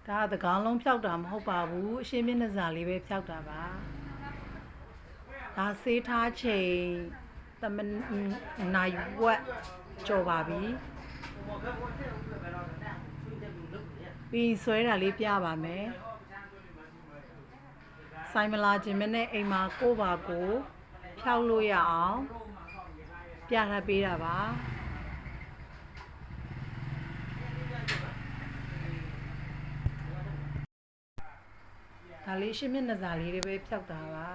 ဒါကတကောင်လုံးဖြောက်တာမဟုတ်ပါဘူးအရှင်းမျက်နှာစာလေးပဲဖြောက်တာပါဒါဆေးထားချိန်သမနိုင်ဝက်ကြော်ပါပြီပြီးဆွဲတာလေးပြပါမယ်ဆိုင်မလာခြင်းမနဲ့အိမ်မှာကိုပါကိုဖြောက်လို့ရအောင်ပြထားပေးတာပါဒါလေးရှင်းမျက်နှာစာလေးတွေပဲဖြောက်တာပါ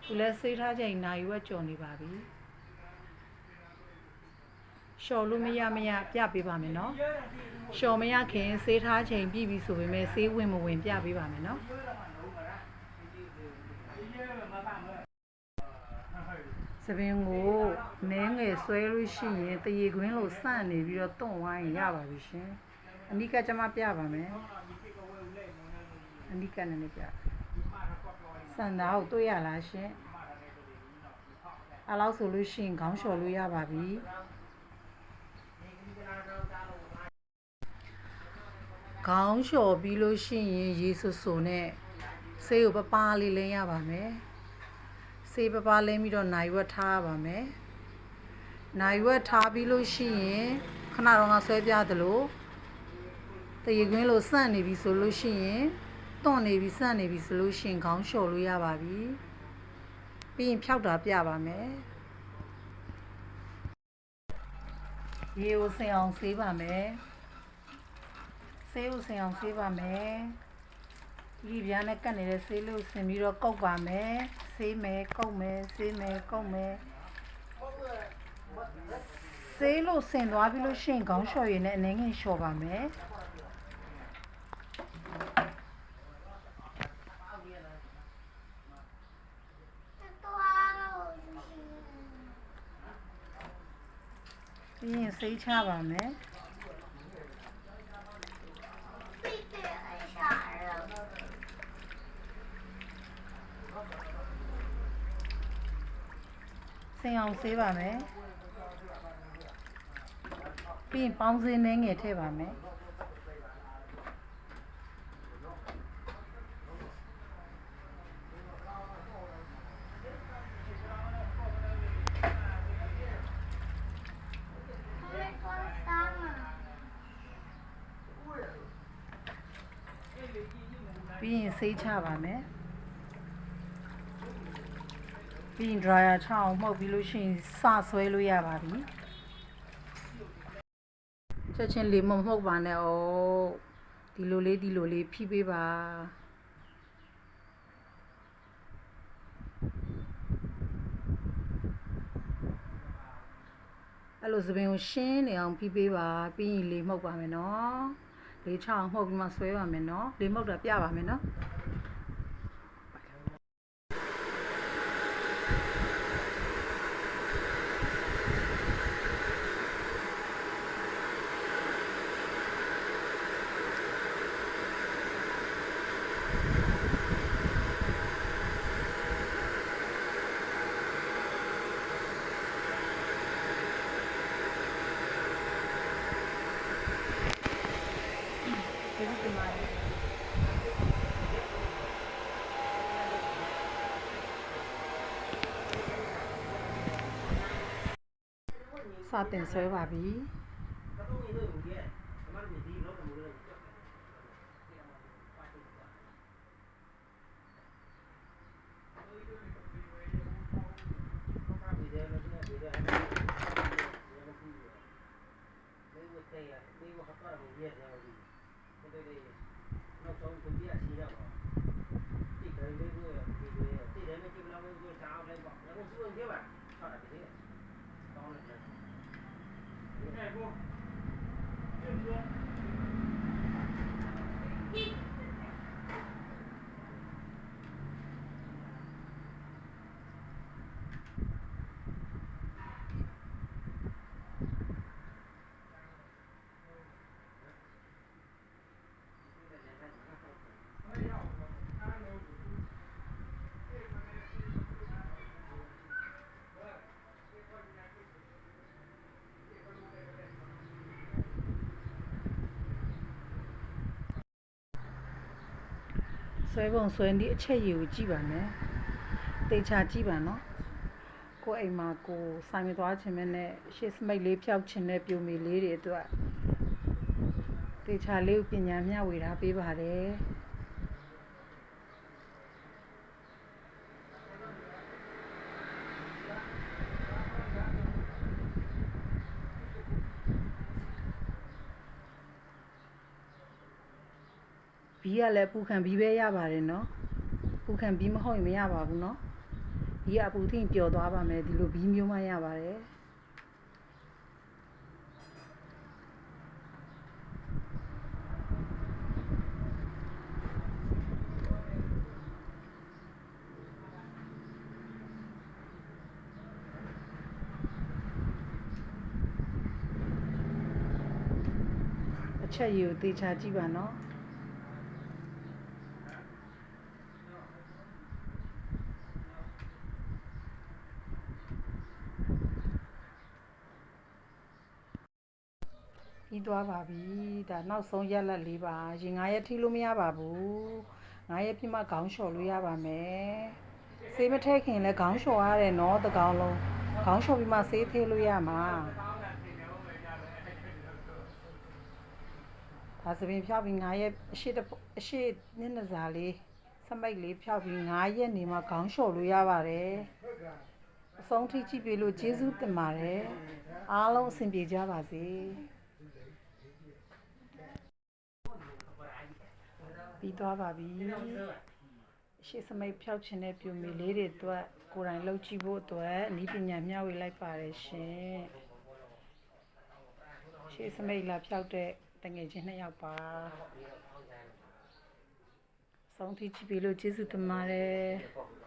သူလည်းဆေးထားချိန်နိုင်ဝက်ကြော်နေပါပြီလျှော်လို့မရပြပေးပါမယ်နော်လျှော်မရခင်ဆေးထားချိန်ပြည့်ပြီဆိုပေမဲ့ဆေးဝင်မဝင်ပြပေးပါမယ်နော်စပင်ကိုနဲငယ်ဆွဲလို့ရှိရင်တရေခွင်းလို့စန့်နေပြီးတော့တွန့်ဝိုင်းရပါပြီရှင်အနိကကျမပြပါမယ်အနိကနဲ့ပြစံသားကိုတွေ့ရလားရှင်အဲ့လောက်ဆိုလို့ရှိရင်ခေါင်းလျှော်လို့ရပါပြီခေါင်းလျှော်ပြီးလို့ရှိရင်ရေဆူဆူနဲ့ဆေးကိုပပလေးလင်းရပါမယ်ဆေးပပလင်းပြီးတော့နိုင်ဝက်ထားပါမယ်နိုင်ဝက်ထားပြီးလို့ရှိရင်ခဏတော့ငါဆွဲပြသလိုတရေခွင်းလို့စန့်နေပြီဆိုလို့ရှိရင်တွန့်နေပြီစန့်နေပြီဆိုလို့ရှိရင်ခေါင်းလျှော်လို့ရပါပြီပြီးရင်ဖြောက်တာပြပါမယ်ရေကိုဆင်အောင်ဆေးပါမယ်ဆေးကိုဆင်အောင်ဆေးပါမယ်ဒီပြားနဲ့ကတ်နေတဲ့ဆေးလို့ဆင်ပြီးတော့ကောက်ပါမယ်ဆေးမယ်ကောက်မယ်ဆေးမယ်ကောက်မယ်ဆေးလို့ဆင်သွားပြီးလို့ရှိရင်ခေါင်းလျှော်ရည်နဲ့အနှင်းငယ်လျှော်ပါမယ်ပြီးရင်ဆေးချပါမယ်ဆင်အောင်ဆေးပါမယ်ပြီးရင်ပေါင်းစင်းနှင်းငယ်ထည့်ပါမယ်ပြီးရင်ဆေးချပါမယ်ပြီးရင် dryer ချအောင်မှုတ်ပြီးလို့ရှိရင်စဆွဲလို့ရပါပြီချက်ချင်းလေးမမှုတ်ပါနဲ့ဩဒီလိုလေးဖိပေးပါအဲ့လိုသပင်ကိုရှင်းနေအောင်ဖိပေးပါပြီးရင်လေးမှုတ်ပါမယ်နော်လေးချအောင်မှုတ်ပြီးမှဆွဲပါမယ်နော်လေးမှုတ်တာပြပါမယ်နော်စတင်ဆွဲပါပြီ ဆွဲပုံဆွဲနည်းအချက်ရည်ကိုကြည့်ပါမယ်တေချာကြည့်ပါနော်ကိုအိမ်မှာကိုဆိုင်မသွားခြင်းနဲ့ရှေ့စမိတ်လေးဖြောက်ခြင်းနဲ့ပြိုမီလေးတွေအတွက်တေချာလေးကိုပညာမျှဝေထားပေးပါတယ်ဘီးကလည်းပူခံဘီးပဲရပါတယ်နော်ပူခံဘီးမဟုတ်ရင်မရပါဘူးနော်ဘီးကအပူထိပျော်သွားပါမယ်ဒီလိုဘီးမျိုးမှရပါတယ်အချက်ရည်ကိုတေချာကြည့်ပါနော်ပြီးသွားပါပြီဒါနောက်ဆုံးရက်လက်လေးပါရင်9ရက်ထိလို့မရပါဘူး9ရက်ပြည့်မှခေါင်းလျှော်လို့ရပါမယ်ဆေးမထည့်ခင်လည်းခေါင်းလျှော်ရတယ်နော်တစ်ကောင်လုံးခေါင်းလျှော်ပြီးမှဆေးထည့်လို့ရမှာဒါသပင်ဖြောက်ပြီး9ရက်အရှိနည်းနည်းစားလေးစမိတ်လေးဖြောက်ပြီး9ရက်နေမှခေါင်းလျှော်လို့ရပါတယ်အဆုံးထိကြည့်ပေးလို့ကျေးဇူးတင်ပါတယ်အားလုံးအဆင်ပြေကြပါစေပြီးသွားပါပြီရှေ့စမိတ်ဖြောက်ခြင်းနဲ့ပြိုမီလေးတွေအတွက်ကိုယ်တိုင်လှုပ်ကြည့်ဖို့အတွက်နည်းပညာမျှဝေလိုက်ပါတယ်ရှင်ရှေ့စမိတ်လာဖြောက်တဲ့တငယ်ချင်း2ယောက်ပါဆုံးထိကြည့်ပေးလို့ကျေးဇူးတင်ပါတယ်